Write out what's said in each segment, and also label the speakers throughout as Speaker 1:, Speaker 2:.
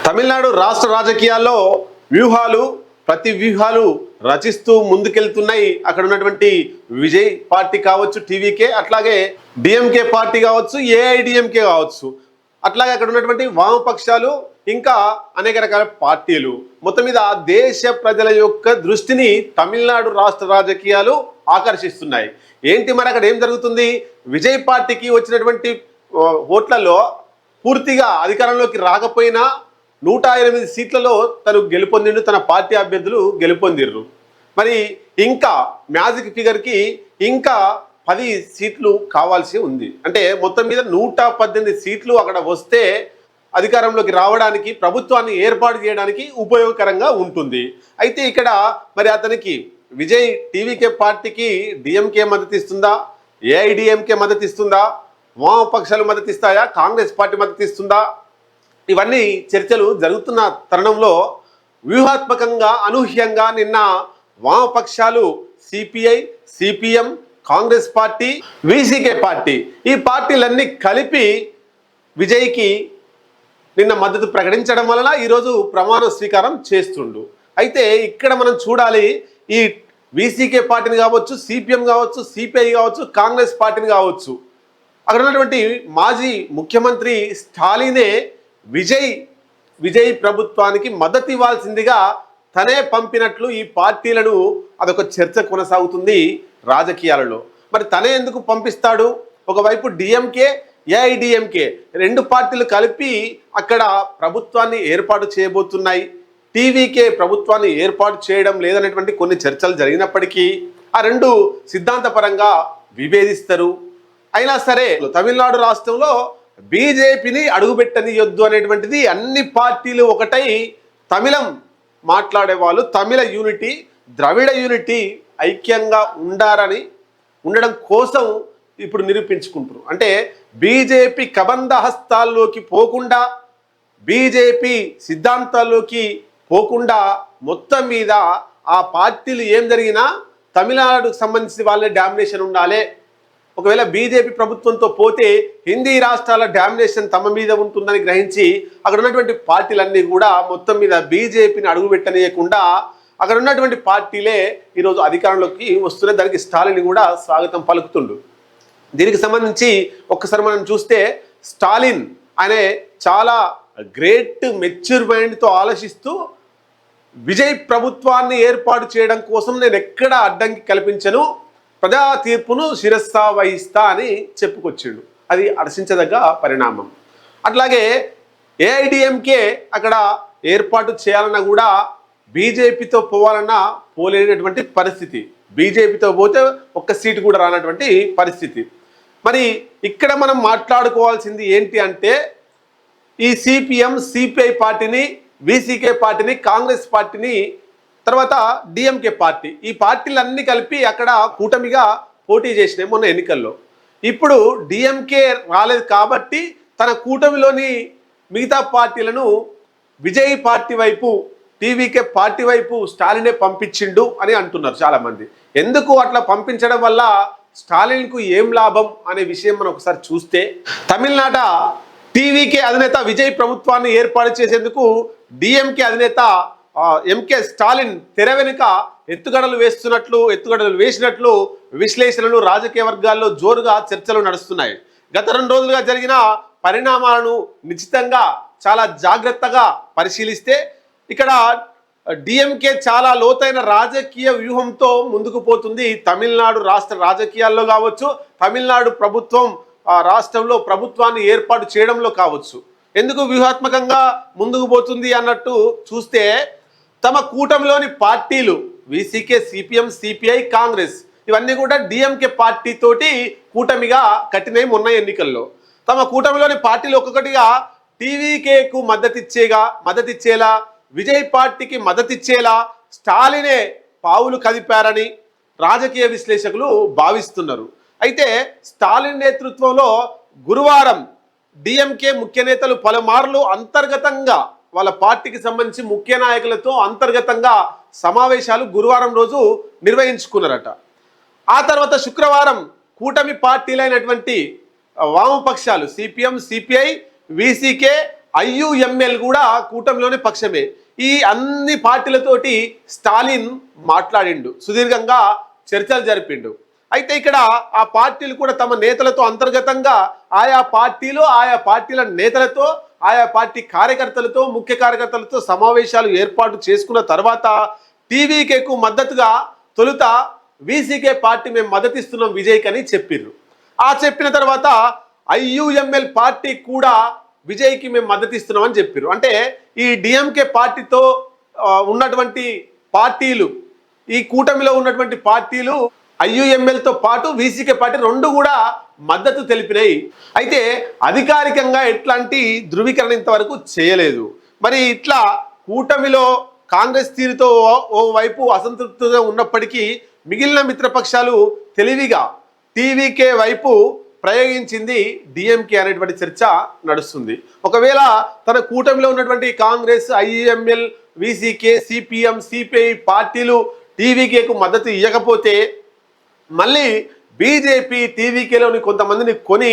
Speaker 1: తమిళనాడు రాష్ట్ర రాజకీయాల్లో వ్యూహాలు ప్రతి వ్యూహాలు రచిస్తూ ముందుకెళ్తున్నాయి. అక్కడ ఉన్నటువంటి విజయ్ పార్టీ కావచ్చు, టీవీకే, అట్లాగే డిఎంకే పార్టీ కావచ్చు, ఏఐడిఎంకే కావచ్చు, అట్లాగే అక్కడ ఉన్నటువంటి వామపక్షాలు, ఇంకా అనేక రకాల పార్టీలు. మొత్తం మీద దేశ ప్రజల యొక్క దృష్టిని తమిళనాడు రాష్ట్ర రాజకీయాలు ఆకర్షిస్తున్నాయి. ఏంటి మరి అక్కడ ఏం జరుగుతుంది? విజయ్ పార్టీకి వచ్చినటువంటి ఓట్లలో పూర్తిగా అధికారంలోకి రాకపోయినా 108 సీట్లలో తను గెలుపొందిండు, తన పార్టీ అభ్యర్థులు గెలుపొందిర్రు. మరి ఇంకా మ్యాజిక్ ఫిగర్కి ఇంకా 10 సీట్లు కావాల్సి ఉంది. అంటే మొత్తం మీద 118 సీట్లు అక్కడ వస్తే అధికారంలోకి రావడానికి, ప్రభుత్వాన్ని ఏర్పాటు చేయడానికి ఉపయోగకరంగా ఉంటుంది. అయితే ఇక్కడ మరి అతనికి విజయ్ టీవీకే పార్టీకి డిఎంకే మద్దతు ఇస్తుందా, ఏఐడిఎంకే మద్దతు ఇస్తుందా, వామపక్షాలు మద్దతు ఇస్తాయా, కాంగ్రెస్ పార్టీ మద్దతు ఇస్తుందా? ఇవన్నీ చర్చలు జరుగుతున్న తరుణంలో వ్యూహాత్మకంగా అనూహ్యంగా నిన్న వామపక్షాలు CPI, CPM, Congress party, VCK party, ఈ పార్టీలన్నీ కలిపి విజయ్కి నిన్న మద్దతు ప్రకటించడం వలన ఈరోజు ప్రమాణ స్వీకారం చేస్తుండు. అయితే ఇక్కడ మనం చూడాలి, ఈ విసికే పార్టీని కావచ్చు, సిపిఎం కావచ్చు, సిపిఐ కావచ్చు, కాంగ్రెస్ పార్టీని కావచ్చు, అక్కడ ఉన్నటువంటి మాజీ ముఖ్యమంత్రి స్టాలినే విజయ్ ప్రభుత్వానికి మద్దతు ఇవ్వాల్సిందిగా తనే పంపినట్లు ఈ పార్టీలను అదొక చర్చ కొనసాగుతుంది రాజకీయాలలో. మరి తనే ఎందుకు పంపిస్తాడు? ఒకవైపు డిఎంకే, ఏఐడిఎంకే రెండు పార్టీలు కలిపి అక్కడ ప్రభుత్వాన్ని ఏర్పాటు చేయబోతున్నాయి. టీవీకే ప్రభుత్వాన్ని ఏర్పాటు చేయడం లేదనేటువంటి కొన్ని చర్చలు జరిగినప్పటికీ ఆ రెండు సిద్ధాంతపరంగా విభేదిస్తారు. అయినా సరే తమిళనాడు రాష్ట్రంలో బీజేపీని అడుగుపెట్టనియొద్దు అనేటువంటిది అన్ని పార్టీలు ఒకటై తమిళం మాట్లాడే వాళ్ళు, తమిళ యూనిటీ, ద్రవిడ యూనిటీ ఐక్యంగా ఉండడం కోసం ఇప్పుడు నిరూపించుకుంటారు. అంటే బీజేపీ కబంధ హస్తాల్లోకి పోకుండా, బీజేపీ సిద్ధాంతాల్లోకి పోకుండా మొత్తం మీద ఆ పార్టీలు ఏం జరిగినా తమిళనాడుకు సంబంధించి వాళ్ళే డామినేషన్ ఉండాలి. ఒకవేళ బీజేపీ ప్రభుత్వంతో పోతే హిందీ రాష్ట్రాల డామినేషన్ తమ మీద ఉంటుందని గ్రహించి అక్కడ ఉన్నటువంటి పార్టీలన్నీ కూడా మొత్తం మీద బీజేపీని అడుగుపెట్టనీయకుండా అక్కడ ఉన్నటువంటి పార్టీలే ఈరోజు అధికారంలోకి వస్తున్నాయి. దానికి స్టాలిన్ కూడా స్వాగతం పలుకుతుండు. దీనికి సంబంధించి ఒక్కసారి మనం చూస్తే స్టాలిన్ అనే చాలా గ్రేట్ మెచ్యూర్ మైండ్తో ఆలోచిస్తూ విజయ్ ప్రభుత్వాన్ని ఏర్పాటు చేయడం కోసం నేను ఎక్కడ అడ్డంకి కల్పించను, ప్రజా తీర్పును శిరస్సా వహిస్తా అని చెప్పుకొచ్చిండు. అది హర్షించదగ్గ పరిణామం. అట్లాగే ఏఐడిఎంకే అక్కడ ఏర్పాటు చేయాలన్నా కూడా బీజేపీతో పోవాలన్నా పోలేనటువంటి పరిస్థితి, బీజేపీతో పోతే ఒక్క సీటు కూడా రానటువంటి పరిస్థితి. మరి ఇక్కడ మనం మాట్లాడుకోవాల్సింది ఏంటి అంటే ఈ సిపిఎం, సిపిఐ పార్టీని, విసికే పార్టీని, కాంగ్రెస్ పార్టీని, తర్వాత డిఎంకే పార్టీ, ఈ పార్టీలన్నీ కలిపి అక్కడ కూటమిగా పోటీ చేసినాయి మొన్న ఎన్నికల్లో. ఇప్పుడు డిఎంకే రాలేదు కాబట్టి తన కూటమిలోని మిగతా పార్టీలను విజయ్ పార్టీ వైపు, టీవీకే పార్టీ వైపు స్టాలినే పంపించిండు అని అంటున్నారు చాలామంది. ఎందుకు అట్లా పంపించడం వల్ల స్టాలిన్కు ఏం లాభం అనే విషయం మనం ఒకసారి చూస్తే, తమిళనాట టీవీకే అధినేత విజయ్ ప్రభుత్వాన్ని ఏర్పాటు చేసేందుకు డిఎంకే అధినేత ఎంకే స్టాలిన్ తెర వెనుక ఎత్తుగడలు వేసినట్లు విశ్లేషణలు రాజకీయ వర్గాల్లో జోరుగా చర్చలు నడుస్తున్నాయి. గత 2 రోజులుగా జరిగిన పరిణామాలను నిశ్చితంగా చాలా జాగ్రత్తగా పరిశీలిస్తే ఇక్కడ డిఎంకే చాలా లోతైన రాజకీయ వ్యూహంతో ముందుకు పోతుంది. తమిళనాడు రాష్ట్ర రాజకీయాల్లో కావచ్చు, తమిళనాడు ప్రభుత్వం రాష్ట్రంలో ప్రభుత్వాన్ని ఏర్పాటు చేయడంలో కావచ్చు. ఎందుకు వ్యూహాత్మకంగా ముందుకు పోతుంది అన్నట్టు చూస్తే తమ కూటమిలోని పార్టీలు విసికే, సిపిఎం, సిపిఐ, కాంగ్రెస్ ఇవన్నీ కూడా డిఎంకే పార్టీ తోటి కూటమిగా కట్టినవి మొన్న ఎన్నికల్లో. తమ కూటమిలోని పార్టీలు ఒక్కొక్కటిగా టీవీకేకు మద్దతిచ్చేలా, విజయ్ పార్టీకి మద్దతిచ్చేలా స్టాలినే పావులు కదిపారని రాజకీయ విశ్లేషకులు భావిస్తున్నారు. అయితే స్టాలిన్ నేతృత్వంలో గురువారం డిఎంకే ముఖ్య నేతలు పలుమార్లు అంతర్గతంగా వాళ్ళ పార్టీకి సంబంధించి ముఖ్య నాయకులతో అంతర్గతంగా సమావేశాలు గురువారం రోజు నిర్వహించుకున్నారట. ఆ తర్వాత శుక్రవారం కూటమి పార్టీలైనటువంటి వామపక్షాలు సిపిఎం, సిపిఐ, విసికే, ఐయుఎంఎల్ కూడా కూటమిలోని పక్షమే. ఈ అన్ని పార్టీలతోటి స్టాలిన్ మాట్లాడిండు, సుదీర్ఘంగా చర్చలు జరిపిండు. అయితే ఇక్కడ ఆ పార్టీలు కూడా తమ నేతలతో అంతర్గతంగా ఆయా పార్టీల నేతలతో, ఆయా పార్టీ కార్యకర్తలతో, ముఖ్య కార్యకర్తలతో సమావేశాలు ఏర్పాటు చేసుకున్న తర్వాత టీవీకేకు మద్దతుగా తొలుత వీసీకే పార్టీ మేము మద్దతిస్తున్నాం విజయ్కి అని చెప్పిర్రు. ఆ చెప్పిన తర్వాత ఐయుఎంఎల్ పార్టీ కూడా విజయ్కి మేము మద్దతిస్తున్నాం అని చెప్పారు. అంటే ఈ డిఎంకే పార్టీతో ఉన్నటువంటి పార్టీలు, ఈ కూటమిలో ఉన్నటువంటి పార్టీలు ఐయుఎంఎల్తో పాటు వీసీకే పార్టీ రెండు కూడా మద్దతు తెలిపినాయి. అయితే అధికారికంగా ఎట్లాంటి ధృవీకరణ ఇంతవరకు చేయలేదు. మరి ఇట్లా కూటమిలో కాంగ్రెస్ తీరుతో ఓవైపు అసంతృప్తిగా ఉన్నప్పటికీ మిగిలిన మిత్రపక్షాలు తెలివిగా టీవీకే వైపు ప్రయోగించింది డిఎంకే అనేటువంటి చర్చ నడుస్తుంది. ఒకవేళ తన కూటమిలో ఉన్నటువంటి Congress, IUML, VCK, CPM, CPI పార్టీలు టీవీకేకు మద్దతు ఇవ్వకపోతే మళ్ళీ బీజేపీ టీవీకేలోని కొంతమందిని కొని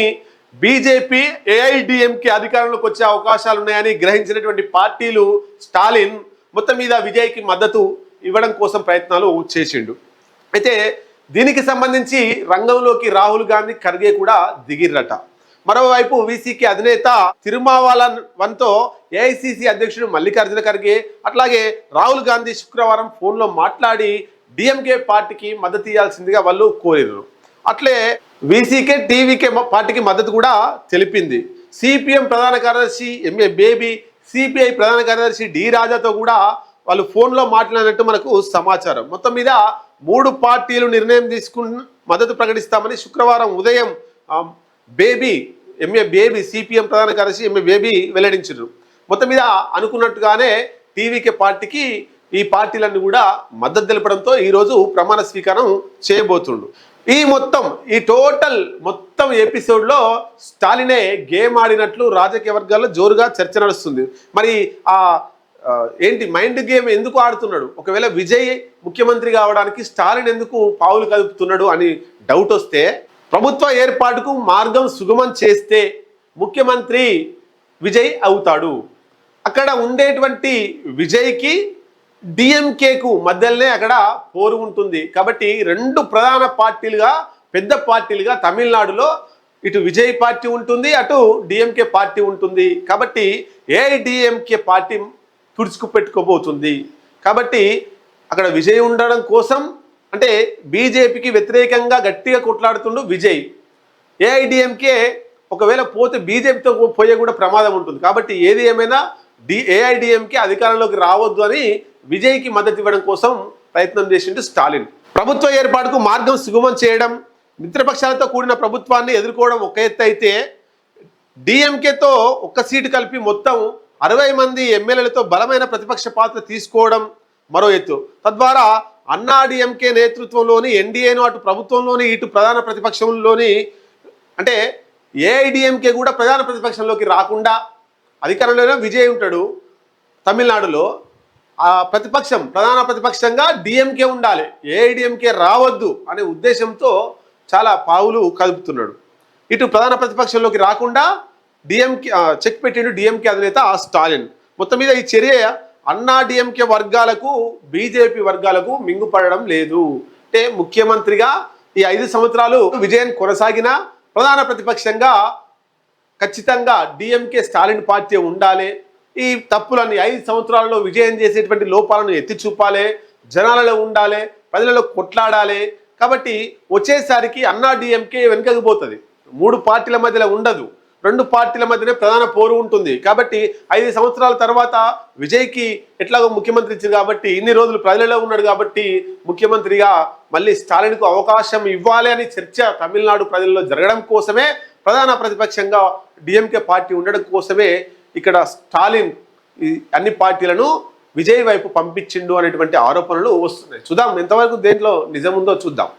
Speaker 1: బీజేపీ ఏఐడిఎంకే అధికారంలోకి వచ్చే అవకాశాలు ఉన్నాయని గ్రహించినటువంటి పార్టీలు స్టాలిన్ మొత్తం మీద విజయ్కి మద్దతు ఇవ్వడం కోసం ప్రయత్నాలు చేసిండు. అయితే దీనికి సంబంధించి రంగంలోకి రాహుల్ గాంధీ, ఖర్గే కూడా దిగిర్రట. మరోవైపు వీసీకే అధినేత తిరుమావాలన్ వన్తో ఏఐసిసి అధ్యక్షుడు మల్లికార్జున ఖర్గే అట్లాగే రాహుల్ గాంధీ శుక్రవారం ఫోన్లో మాట్లాడి డిఎంకే పార్టీకి మద్దతు ఇవ్వాల్సిందిగా వాళ్ళు కోరారు. అట్లే వీసీకే టీవీకే పార్టీకి మద్దతు కూడా తెలిపింది. సిపిఎం ప్రధాన కార్యదర్శి ఎంఏ బేబీ, సిపిఐ ప్రధాన కార్యదర్శి డి రాజాతో కూడా వాళ్ళు ఫోన్లో మాట్లాడినట్టు మనకు సమాచారం. మొత్తం మీద 3 పార్టీలు నిర్ణయం తీసుకుని మద్దతు ప్రకటిస్తామని శుక్రవారం ఉదయం ఎంఏ బేబీ సిపిఎం ప్రధాన కార్యదర్శి ఎంఏ బేబీ వెల్లడించారు. మొత్తం మీద అనుకున్నట్టుగానే టీవీకే పార్టీకి ఈ పార్టీలన్నీ కూడా మద్దతు తెలపడంతో ఈరోజు ప్రమాణ స్వీకారం చేయబోతుండు. ఈ టోటల్ ఎపిసోడ్లో స్టాలినే గేమ్ ఆడినట్లు రాజకీయ వర్గాల్లో జోరుగా చర్చ నడుస్తుంది. మరి ఏంటి మైండ్ గేమ్ ఎందుకు ఆడుతున్నాడు? ఒకవేళ విజయ్ ముఖ్యమంత్రి కావడానికి స్టాలిన్ ఎందుకు పావులు కదుపుతున్నాడు అని డౌట్ వస్తే, ప్రభుత్వ ఏర్పాటుకు మార్గం సుగమం చేస్తే ముఖ్యమంత్రి విజయ్ అవుతాడు. అక్కడ ఉండేటువంటి విజయ్కి డిఎంకేకు మధ్యలోనే అక్కడ పోరు ఉంటుంది. కాబట్టి 2 ప్రధాన పార్టీలుగా, పెద్ద పార్టీలుగా తమిళనాడులో ఇటు విజయ్ పార్టీ ఉంటుంది, అటు డిఎంకే పార్టీ ఉంటుంది. కాబట్టి ఏఐడిఎంకే పార్టీ తుడుచుకుపెట్టుకోబోతుంది. కాబట్టి అక్కడ విజయ్ ఉండడం కోసం అంటే బీజేపీకి వ్యతిరేకంగా గట్టిగా కొట్లాడుతుండు విజయ్. ఏఐడిఎంకే ఒకవేళ పోతే బీజేపీతో పోయే కూడా ప్రమాదం ఉంటుంది. కాబట్టి ఏది ఏమైనా ఏఐడిఎంకే అధికారంలోకి రావద్దు అని విజయ్కి మద్దతు ఇవ్వడం కోసం ప్రయత్నం చేసిండు స్టాలిన్. ప్రభుత్వ ఏర్పాటుకు మార్గం సుగమం చేయడం, మిత్రపక్షాలతో కూడిన ప్రభుత్వాన్ని ఎదుర్కోవడం ఒక ఎత్తు అయితే, డిఎంకేతో 1 సీటు కలిపి మొత్తం 60 మంది ఎమ్మెల్యేలతో బలమైన ప్రతిపక్ష పాత్ర తీసుకోవడం మరో ఎత్తు. తద్వారా అన్నా డిఎంకే నేతృత్వంలోని ఎన్డీఏను అటు ప్రభుత్వంలోని ఇటు ప్రధాన ప్రతిపక్షంలోని అంటే ఏఐడిఎంకే కూడా ప్రధాన ప్రతిపక్షంలోకి రాకుండా అధికారంలోనే విజయ్ ఉంటాడు తమిళనాడులో. ఆ ప్రధాన ప్రతిపక్షంగా డిఎంకే ఉండాలి, ఏఐడిఎంకే రావద్దు అనే ఉద్దేశంతో చాలా పావులు కదుపుతున్నాడు. ఇటు ప్రధాన ప్రతిపక్షంలోకి రాకుండా చెక్ పెట్టిండు డిఎంకే అధినేత స్టాలిన్. మొత్తం మీద ఈ చర్య అన్నా డిఎంకే వర్గాలకు, బీజేపీ వర్గాలకు మింగుపడడం లేదు. అంటే ముఖ్యమంత్రిగా ఈ 5 సంవత్సరాలు విజయం కొనసాగిన ప్రధాన ప్రతిపక్షంగా ఖచ్చితంగా డిఎంకే స్టాలిన్ పార్టీ ఉండాలి. ఈ తప్పులన్నీ 5 సంవత్సరాలలో విజయం చేసేటువంటి లోపాలను ఎత్తి చూపాలి, జనాలలో ఉండాలి, ప్రజలలో కొట్లాడాలి. కాబట్టి వచ్చేసరికి అన్నా డిఎంకే వెనుకకు పోతుంది, 3 పార్టీల మధ్యలో ఉండదు, 2 పార్టీల మధ్యనే ప్రధాన పోరు ఉంటుంది. కాబట్టి 5 సంవత్సరాల తర్వాత విజయ్కి ఎట్లాగో ముఖ్యమంత్రి ఇచ్చింది కాబట్టి, ఇన్ని రోజులు ప్రజలలో ఉన్నాడు కాబట్టి ముఖ్యమంత్రిగా మళ్ళీ స్టాలిన్కు అవకాశం ఇవ్వాలి అని చర్చ తమిళనాడు ప్రజల్లో జరగడం కోసమే, ప్రధాన ప్రతిపక్షంగా డిఎంకే పార్టీ ఉండడం కోసమే ఇక్కడ స్టాలిన్ ఈ అన్ని పార్టీలను విజయ్ వైపు పంపించిండు అనేటువంటి ఆరోపణలు వస్తున్నాయి. చూద్దాం ఎంతవరకు దేంట్లో నిజం ఉందో చూద్దాం.